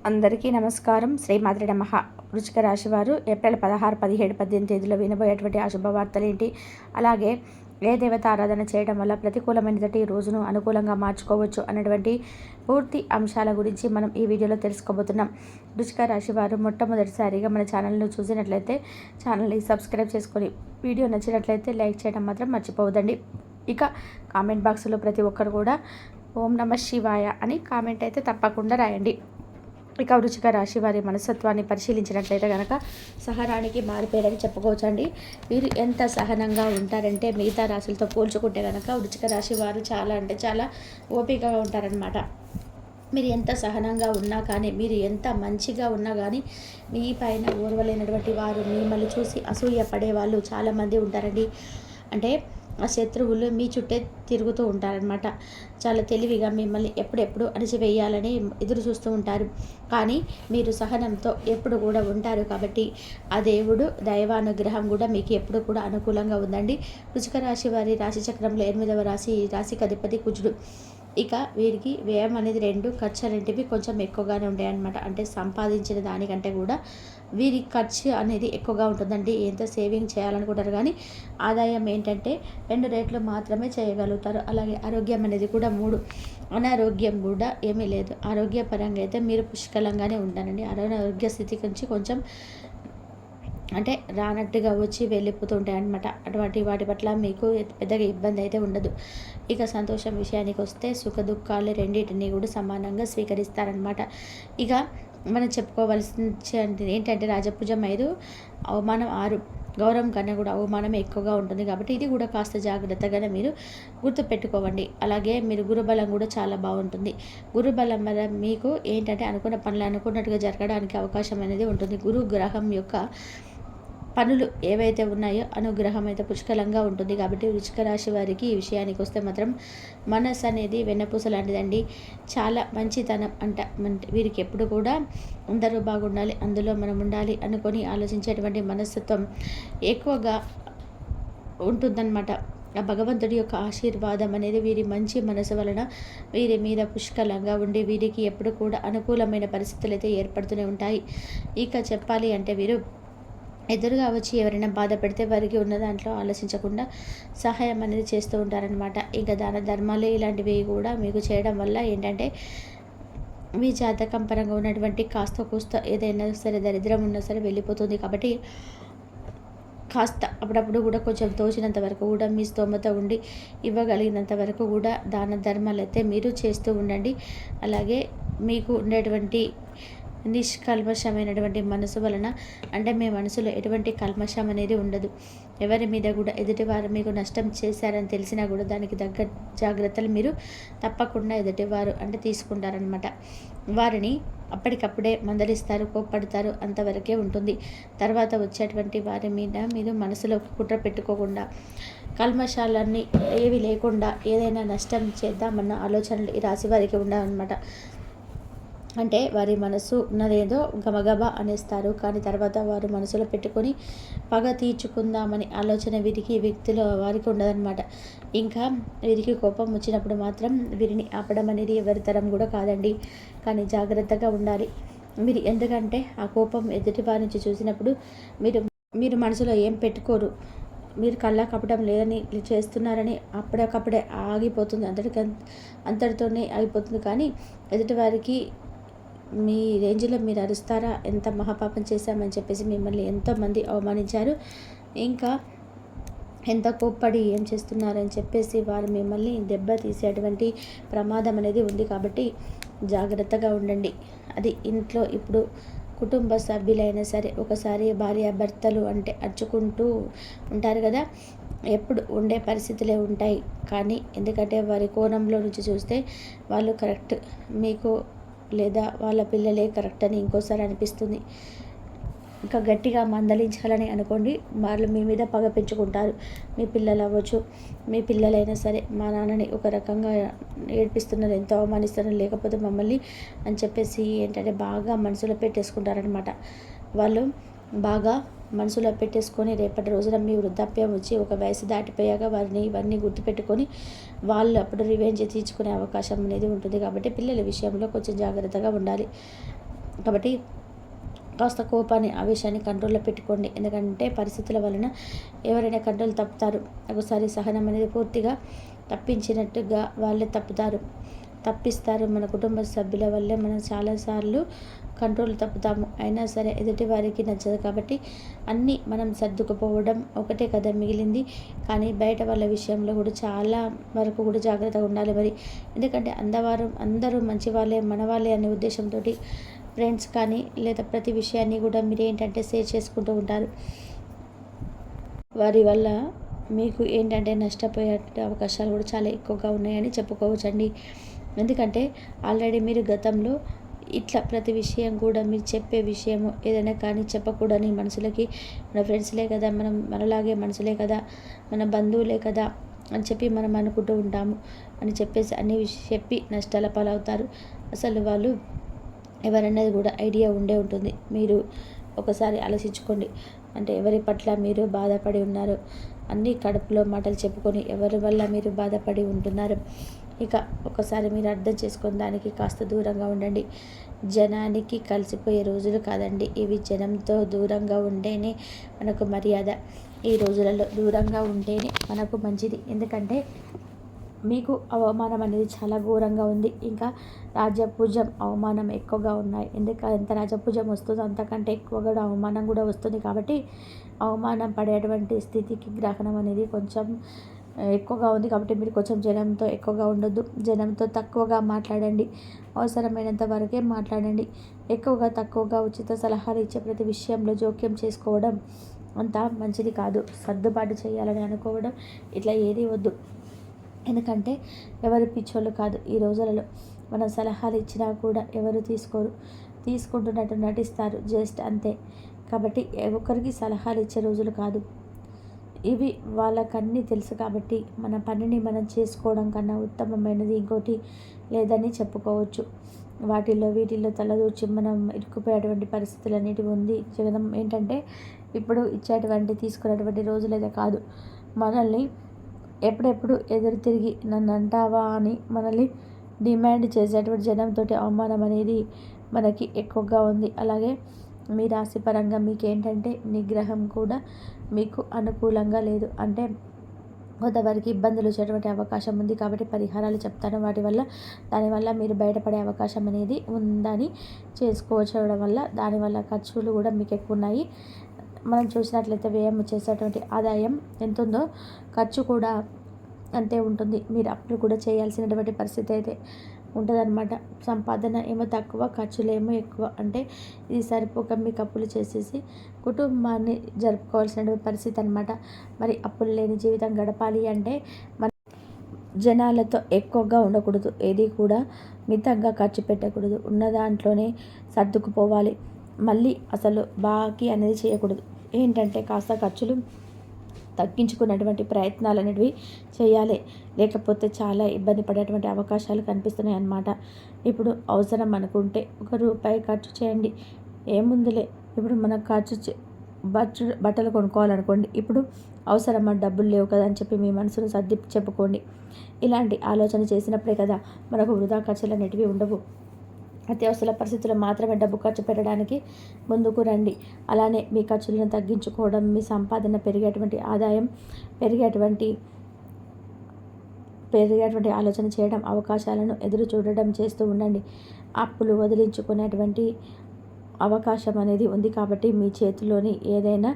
అందరికీ నమస్కారం. శ్రీమాత్రే నమః. వృశ్చిక రాశి వారు ఏప్రిల్ 16, 17, 18 తేదీలో వినబోయేటువంటి అశుభవార్తలు ఏంటి, అలాగే ఏ దేవత ఆరాధన చేయడం వల్ల ప్రతికూలమైనటువంటి రోజును అనుకూలంగా మార్చుకోవచ్చు అనేటువంటి పూర్తి అంశాల గురించి మనం ఈ వీడియోలో తెలుసుకోబోతున్నాం. వృశ్చిక రాశి వారు మొట్టమొదటిసారిగా మన ఛానల్ను చూసినట్లయితే ఛానల్ని సబ్స్క్రైబ్ చేసుకొని వీడియో నచ్చినట్లయితే లైక్ చేయడం మాత్రం మర్చిపోవద్దండి. ఇక కామెంట్ బాక్స్లో ప్రతి ఒక్కరు కూడా ఓం నమః శివాయ అని కామెంట్ అయితే తప్పకుండా రాయండి. ఇక వృశ్చిక రాశి వారి మనస్తత్వాన్ని పరిశీలించినట్లయితే కనుక సహనానికి మారిపోయారని చెప్పుకోవచ్చండి. వీరు ఎంత సహనంగా ఉంటారంటే మిగతా రాశులతో పోల్చుకుంటే కనుక వృశ్చిక రాశి వారు చాలా అంటే చాలా ఓపికగా ఉంటారనమాట. మీరు ఎంత సహనంగా ఉన్నా కానీ, మీరు ఎంత మంచిగా ఉన్నా కానీ మీ పైన ఓర్వలేనటువంటి వారు, మిమ్మల్ని చూసి అసూయ పడే వాళ్ళు చాలామంది ఉంటారండి. అంటే ఆ శత్రువులు మీ చుట్టే తిరుగుతూ ఉంటారనమాట. చాలా తెలివిగా మిమ్మల్ని ఎప్పుడెప్పుడు అణిచివేయాలని ఎదురు చూస్తూ ఉంటారు. కానీ మీరు సహనంతో ఎప్పుడు కూడా ఉంటారు కాబట్టి ఆ దేవుడు దైవానుగ్రహం కూడా మీకు ఎప్పుడు కూడా అనుకూలంగా ఉందండి. వృశ్చిక రాశి వారి రాశి చక్రంలో 8వ రాశి, రాశికి అధిపతి కుజుడు. ఇక వీరికి వ్యయం అనేది 2, ఖర్చు అనేటివి కొంచెం ఎక్కువగానే ఉంటాయన్నమాట. అంటే సంపాదించిన దానికంటే కూడా వీరి ఖర్చు అనేది ఎక్కువగా ఉంటుందండి. ఎంత సేవింగ్ చేయాలనుకుంటారు కానీ ఆదాయం ఏంటంటే 2 రేట్లు మాత్రమే చేయగలుగుతారు. అలాగే ఆరోగ్యం అనేది కూడా 3, అనారోగ్యం కూడా ఏమీ లేదు. ఆరోగ్యపరంగా అయితే మీరు పుష్కలంగానే ఉంటారండి. అనారోగ్య స్థితి నుంచి కొంచెం అంటే రానట్టుగా వచ్చి వెళ్ళిపోతుంటాయి అనమాట. అటువంటి వాటి పట్ల మీకు పెద్దగా ఇబ్బంది అయితే ఉండదు. ఇక సంతోషం విషయానికి వస్తే సుఖ దుఃఖాలు రెండింటినీ కూడా సమానంగా స్వీకరిస్తారనమాట. ఇక మనం చెప్పుకోవాల్సింది ఏంటంటే రాజపూజం 5, అవమానం 6, గౌరవం కన్నా కూడా అవమానం ఎక్కువగా ఉంటుంది కాబట్టి ఇది కూడా కాస్త జాగ్రత్తగానే మీరు గుర్తుపెట్టుకోవండి. అలాగే మీరు గురుబలం కూడా చాలా బాగుంటుంది. గురుబలం వల్ల మీకు ఏంటంటే అనుకున్న పనులు అనుకున్నట్టుగా జరగడానికి అవకాశం అనేది ఉంటుంది. గురు గ్రహం యొక్క పనులు ఏవైతే ఉన్నాయో అనుగ్రహం అయితే పుష్కలంగా ఉంటుంది కాబట్టి వృశ్చిక రాశి వారికి ఈ విషయానికి వస్తే మాత్రం మనసు అనేది వెన్నపూస లాంటిదండి. చాలా మంచితనం వీరికి ఎప్పుడు కూడా అందరూ బాగుండాలి, అందులో మనం ఉండాలి అనుకొని ఆలోచించేటువంటి మనస్తత్వం ఎక్కువగా ఉంటుందన్నమాట. ఆ భగవంతుడి యొక్క ఆశీర్వాదం అనేది వీరి మంచి మనసు వలన వీరి మీద పుష్కలంగా ఉండి వీరికి ఎప్పుడు కూడా అనుకూలమైన పరిస్థితులు అయితే ఏర్పడుతూనే ఉంటాయి. ఇక చెప్పాలి అంటే వీరు ఎదురుగా వచ్చి ఎవరైనా బాధ పెడితే వారికి ఉన్న దాంట్లో ఆలోచించకుండా సహాయం అనేది చేస్తూ ఉంటారనమాట. ఇంకా దాన ధర్మాలు ఇలాంటివి కూడా మీకు చేయడం వల్ల ఏంటంటే మీ జాతకం పరంగా ఉన్నటువంటి కాస్త కూస్త ఏదైనా సరే దరిద్రం ఉన్నా సరే వెళ్ళిపోతుంది. కాబట్టి కాస్త అప్పుడప్పుడు కూడా కొంచెం తోచినంత వరకు కూడా మీ స్తోమత ఉండి ఇవ్వగలిగినంత వరకు కూడా దాన ధర్మాలు అయితే మీరు చేస్తూ ఉండండి. అలాగే మీకు ఉండేటువంటి నిష్కల్మషమైనటువంటి మనసు వలన అంటే మీ మనసులో ఎటువంటి కల్మషం అనేది ఉండదు. ఎవరి మీద కూడా ఎదుటివారు మీకు నష్టం చేశారని తెలిసినా కూడా దానికి తగ్గ జాగ్రత్తలు మీరు తప్పకుండా ఎదుటివారు అంటే తీసుకుంటారనమాట. వారిని అప్పటికప్పుడే మందలిస్తారు, కోప్పడతారు, అంతవరకే ఉంటుంది. తర్వాత వచ్చేటువంటి వారి మీద మీరు మనసులో కుట్ర పెట్టుకోకుండా కల్మషాలన్నీ ఏవి లేకుండా ఏదైనా నష్టం చేద్దామన్న ఆలోచనలు ఈ రాశి వారికి ఉండాలన్నమాట. అంటే వారి మనసు ఉన్నదేదో గబగబా అనేస్తారు, కానీ తర్వాత వారు మనసులో పెట్టుకొని పగ తీర్చుకుందామని ఆలోచన వీరికి వ్యక్తిలో వారికి ఉండదన్నమాట. ఇంకా వీరికి కోపం వచ్చినప్పుడు మాత్రం వీరిని ఆపడం అనేది ఎవరి తరం కూడా కాదండి. కానీ జాగ్రత్తగా ఉండాలి మీరు. ఎందుకంటే ఆ కోపం ఎదుటి వారి నుంచి చూసినప్పుడు మీరు మనసులో ఏం పెట్టుకోరు. మీరు కళ్ళ కపటం లేదని చేస్తున్నారని అప్పటికప్పుడే ఆగిపోతుంది, అంతటితోనే ఆగిపోతుంది. కానీ ఎదుటివారికి మీ రేంజ్లో మీరు అరుస్తారా, ఎంత మహాపాపం చేశామని చెప్పేసి మిమ్మల్ని ఎంతోమంది అవమానించారు, ఇంకా ఎంత కోప్పడి ఏం చేస్తున్నారని చెప్పేసి వారు మిమ్మల్ని దెబ్బ తీసేటువంటి ప్రమాదం అనేది ఉంది. కాబట్టి జాగ్రత్తగా ఉండండి. అది ఇంట్లో ఇప్పుడు కుటుంబ సభ్యులైనా సరే ఒకసారి భార్యాభర్తలు అంటే అరుచుకుంటూ ఉంటారు కదా, ఎప్పుడు ఉండే పరిస్థితులే ఉంటాయి. కానీ ఎందుకంటే వారి కోణంలో నుంచి చూస్తే వాళ్ళు కరెక్ట్, మీకు లేదా వాళ్ళ పిల్లలే కరెక్ట్ అని ఇంకోసారి అనిపిస్తుంది. ఇంకా గట్టిగా మందలించాలని అనుకోండి, వాళ్ళు మీ మీద పగ పెంచుకుంటారు. మీ పిల్లలు అవ్వచ్చు, మీ పిల్లలైనా సరే మా నాన్నని ఒక రకంగా ఏడిపిస్తున్నారు, ఎంతో అవమానిస్తున్నారు, లేకపోతే మమ్మల్ని అని చెప్పేసి ఏంటంటే బాగా మనసులో పెట్టేసుకుంటారనమాట. వాళ్ళు బాగా మనసులో పెట్టేసుకొని రేపటి రోజున మీ వృద్ధాప్యం వచ్చి ఒక వయసు దాటిపోయాక వారిని ఇవన్నీ గుర్తుపెట్టుకొని వాళ్ళు అప్పుడు రివెంజ్ తీర్చుకునే అవకాశం అనేది ఉంటుంది. కాబట్టి పిల్లల విషయంలో కొంచెం జాగ్రత్తగా ఉండాలి. కాబట్టి కాస్త కోపాన్ని, ఆవేశాన్ని కంట్రోల్‌లో పెట్టుకోండి. ఎందుకంటే పరిస్థితుల వలన ఎవరైనా కంట్రోల్ తప్పుతారు. ఒకసారి సహనం అనేది పూర్తిగా తప్పించినట్టుగా వాళ్ళే తప్పిస్తారు. మన కుటుంబ సభ్యుల వల్లే మనం చాలాసార్లు కంట్రోల్ తప్పుతాము. అయినా సరే ఎదుటి వారికి నచ్చదు కాబట్టి అన్నీ మనం సర్దుకుపోవడం ఒకటే కదా మిగిలింది. కానీ బయట వాళ్ళ విషయంలో కూడా చాలా వరకు కూడా జాగ్రత్తగా ఉండాలి మరి. ఎందుకంటే అందరూ మంచి వాళ్ళే, మన వాళ్ళే అనే ఉద్దేశంతోటి ఫ్రెండ్స్ కానీ లేదా ప్రతి విషయాన్ని కూడా మీరు ఏంటంటే షేర్ చేసుకుంటూ ఉంటారు. వారి వల్ల మీకు ఏంటంటే నష్టపోయే అవకాశాలు కూడా చాలా ఎక్కువగా ఉన్నాయని చెప్పుకోవచ్చండి. ఎందుకంటే ఆల్రెడీ మీరు గతంలో ఇట్లా ప్రతి విషయం కూడా మీరు చెప్పే విషయము ఏదైనా కానీ చెప్పకూడని మనసులకి మన ఫ్రెండ్స్లే కదా, మనలాగే మనుషులే కదా, మన బంధువులే కదా అని చెప్పి మనం అనుకుంటూ ఉంటాము అని చెప్పేసి అన్ని చెప్పి నష్టాల పాలవుతారు. అసలు వాళ్ళు ఎవరన్నది కూడా ఐడియా ఉండే ఉంటుంది. మీరు ఒకసారి ఆలోచించుకోండి. అంటే ఎవరి పట్ల మీరు బాధపడి ఉన్నారు, అన్నీ కడుపులో మాటలు చెప్పుకొని ఎవరి వల్ల మీరు బాధపడి ఉంటున్నారు. ఇక ఒకసారి మీరు అర్థం చేసుకొని దానికి కాస్త దూరంగా ఉండండి. జనానికి కలిసిపోయే రోజులు కాదండి ఇవి. జనంతో దూరంగా ఉంటేనే మనకు మర్యాద. ఈ రోజులలో దూరంగా ఉంటేనే మనకు మంచిది. ఎందుకంటే మీకు అవమానం అనేది చాలా ఘోరంగా ఉంది. ఇంకా రాజపూజ్యం, అవమానం ఎక్కువగా ఉన్నాయి. ఎంత రాజపూజ్యం వస్తుందో అంతకంటే ఎక్కువ కూడా అవమానం కూడా వస్తుంది. కాబట్టి అవమానం పడేటువంటి స్థితికి గ్రహణం అనేది కొంచెం ఎక్కువగా ఉంది. కాబట్టి మీరు కొంచెం జనంతో ఎక్కువగా ఉండొద్దు. జనంతో తక్కువగా మాట్లాడండి. అవసరమైనంత వరకే మాట్లాడండి. తక్కువగా ఉచిత సలహాలు ఇచ్చే ప్రతి విషయంలో జోక్యం చేసుకోవడం అంత మంచిది కాదు. సర్దుబాటు చేయాలని అనుకోవడం ఇట్లా ఏది వద్దు. ఎందుకంటే ఎవరు పిచ్చోళ్ళు కాదు. ఈ రోజులలో మనం సలహాలు ఇచ్చినా కూడా ఎవరు తీసుకుంటున్నట్టు నటిస్తారు జస్ట్ అంతే. కాబట్టి ఒకరికి సలహాలు ఇచ్చే రోజులు కాదు ఇవి. వాళ్ళకన్నీ తెలుసు కాబట్టి మన పనిని మనం చేసుకోవడం కన్నా ఉత్తమమైనది ఇంకోటి లేదని చెప్పుకోవచ్చు. వీటిల్లో తలదూర్చి మనం ఇరుక్కుపోయేటువంటి పరిస్థితులు అనేటివి ఉంది. జగనం ఏంటంటే ఇప్పుడు తీసుకునేటువంటి రోజులైతే కాదు. మనల్ని ఎప్పుడెప్పుడు ఎదురు తిరిగి నన్ను అంటావా అని మనల్ని డిమాండ్ చేసేటువంటి జనంతో అవమానం అనేది మనకి ఎక్కువగా ఉంది. అలాగే మీ రాశి పరంగా మీకేంటంటే నిగ్రహం కూడా మీకు అనుకూలంగా లేదు. అంటే కొంతవరకు ఇబ్బందులు వచ్చేటువంటి అవకాశం ఉంది. కాబట్టి పరిహారాలు చెప్తాను. దానివల్ల మీరు బయటపడే అవకాశం అనేది ఉందని చేసుకోవడం వల్ల దానివల్ల ఖర్చులు కూడా మీకు ఎక్కువ ఉన్నాయి. మనం చూసినట్లయితే వ్యయం చేసేటువంటి ఆదాయం ఎంత ఉందో ఖర్చు కూడా అంతే ఉంటుంది. మీరు అప్పులు కూడా చేయాల్సినటువంటి పరిస్థితి అయితే ఉంటుందన్నమాట. సంపాదన ఏమో తక్కువ, ఖర్చులేమో ఎక్కువ. అంటే ఇది సరిపోక మీకు అప్పులు చేసేసి కుటుంబాన్ని జరుపుకోవాల్సినటువంటి పరిస్థితి అనమాట. మరి అప్పులు లేని జీవితం గడపాలి అంటే మన జనాలతో ఎక్కువగా ఉండకూడదు. ఏది కూడా మితంగా ఖర్చు పెట్టకూడదు. ఉన్న దాంట్లోనే సర్దుకుపోవాలి. మళ్ళీ అసలు బాకీ అనేది చేయకూడదు. ఏంటంటే కాస్త ఖర్చులు తగ్గించుకున్నటువంటి ప్రయత్నాలు అనేవి చేయాలి. లేకపోతే చాలా ఇబ్బంది పడేటువంటి అవకాశాలు కనిపిస్తున్నాయి అన్నమాట. ఇప్పుడు అవసరం అనుకుంటే ₹1 ఖర్చు చేయండి. ఏముందిలే, ఇప్పుడు మనం బట్టలు కొనుక్కోవాలనుకోండి, ఇప్పుడు అవసరమా, డబ్బులు లేవు కదా అని చెప్పి మీ మనసును సర్ది చెప్పుకోండి. ఇలాంటి ఆలోచన చేసినప్పుడే కదా మనకు వృధా ఖర్చులు అనేటివి ఉండవు. అత్యవసర పరిస్థితుల్లో మాత్రమే డబ్బు ఖర్చు పెట్టడానికి ముందుకు రండి. అలానే మీ ఖర్చులను తగ్గించుకోవడం, మీ సంపాదన ఆదాయం పెరిగేటువంటి ఆలోచన చేయడం, అవకాశాలను ఎదురు చూడడం చేస్తూ ఉండండి. అప్పులు వదిలించుకునేటువంటి అవకాశం అనేది ఉంది. కాబట్టి మీ చేతిలోని ఏదైనా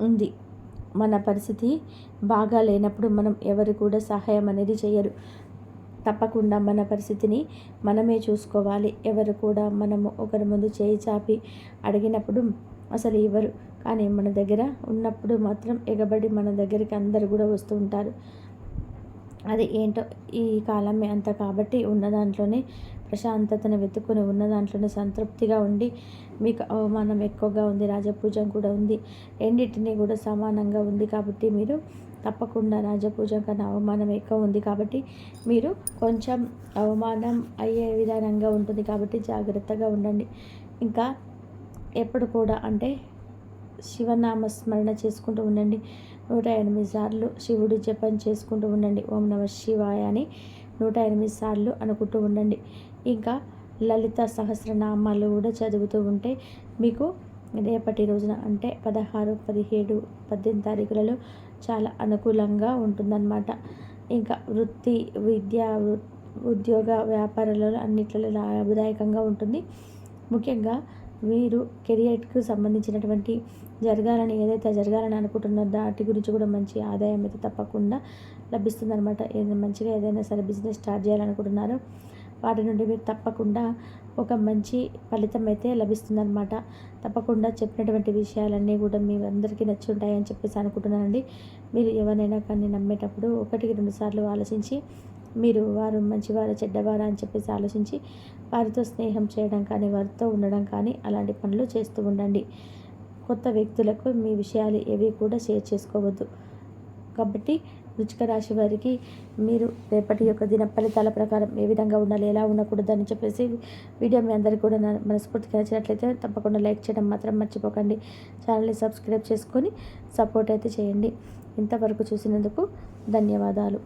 ఉంది. మన పరిస్థితి బాగా లేనప్పుడు మనం ఎవరు కూడా సహాయం అనేది చేయరు. తప్పకుండా మన పరిస్థితిని మనమే చూసుకోవాలి. ఎవరు కూడా మనము ఒకరి ముందు చేయి చాపి అడిగినప్పుడు అసలు ఇవ్వరు. కానీ మన దగ్గర ఉన్నప్పుడు మాత్రం ఎగబడి మన దగ్గరికి అందరు కూడా వస్తూ ఉంటారు. అది ఏంటో ఈ కాలమే అంత. కాబట్టి ఉన్న దాంట్లోనే ప్రశాంతతను వెతుక్కుని ఉన్న దాంట్లోనే సంతృప్తిగా ఉండి, మీకు అవమానం ఎక్కువగా ఉంది, రాజపూజం కూడా ఉంది, రెండింటినీ కూడా సమానంగా ఉంది. కాబట్టి మీరు తప్పకుండా రాజపూజం కన్నా అవమానం ఎక్కువ ఉంది. కాబట్టి మీరు కొంచెం అవమానం అయ్యే విధానంగా ఉంటుంది. కాబట్టి జాగ్రత్తగా ఉండండి. ఇంకా ఎప్పుడు కూడా అంటే శివనామ స్మరణ చేసుకుంటూ ఉండండి. 108 సార్లు శివుడి జపం చేసుకుంటూ ఉండండి. ఓం నమ శివాయ అని 108 సార్లు అనుకుంటూ ఉండండి. ఇంకా లలిత సహస్రనామాలు కూడా చదువుతూ ఉంటే మీకు రేపటి రోజున అంటే 16, 17, 18 తారీఖులలో చాలా అనుకూలంగా ఉంటుందన్నమాట. ఇంకా వృత్తి, విద్య, ఉద్యోగ, వ్యాపారాలలో అన్నిట్లలో లాభదాయకంగా ఉంటుంది. ముఖ్యంగా మీరు కెరియర్కు సంబంధించినటువంటి ఏదైతే జరగాలని అనుకుంటున్నారో వాటి గురించి కూడా మంచి ఆదాయం అయితే తప్పకుండా లభిస్తుందన్నమాట. మంచిగా ఏదైనా సరే బిజినెస్ స్టార్ట్ చేయాలనుకుంటున్నారో వాటి నుండి మీరు తప్పకుండా ఒక మంచి ఫలితం అయితే లభిస్తుందన్నమాట. తప్పకుండా చెప్పినటువంటి విషయాలన్నీ కూడా మీ అందరికీ నచ్చి ఉంటాయని చెప్పేసి అనుకుంటున్నానండి. మీరు ఎవరినైనా కానీ నమ్మేటప్పుడు 1-2 సార్లు ఆలోచించి మీరు వారు మంచివారా చెడ్డవారా అని చెప్పేసి ఆలోచించి వారితో స్నేహం చేయడం కానీ వారితో ఉండడం కానీ అలాంటి పనులు చేస్తూ ఉండండి. కొత్త వ్యక్తులకు మీ విషయాలు ఏవి కూడా షేర్ చేసుకోవద్దు. కాబట్టి వృశ్చిక రాశి వారికి మీరు రేపటి యొక్క దిన ఫలితాల ప్రకారం ఏ విధంగా ఉండాలి, ఎలా ఉండకూడదు అని చెప్పేసి వీడియో మీ అందరికీ కూడా మనస్ఫూర్తిగా నచ్చినట్లయితే తప్పకుండా లైక్ చేయడం మాత్రం మర్చిపోకండి. ఛానల్ని సబ్స్క్రైబ్ చేసుకొని సపోర్ట్ అయితే చేయండి. ఇంతవరకు చూసినందుకు ధన్యవాదాలు.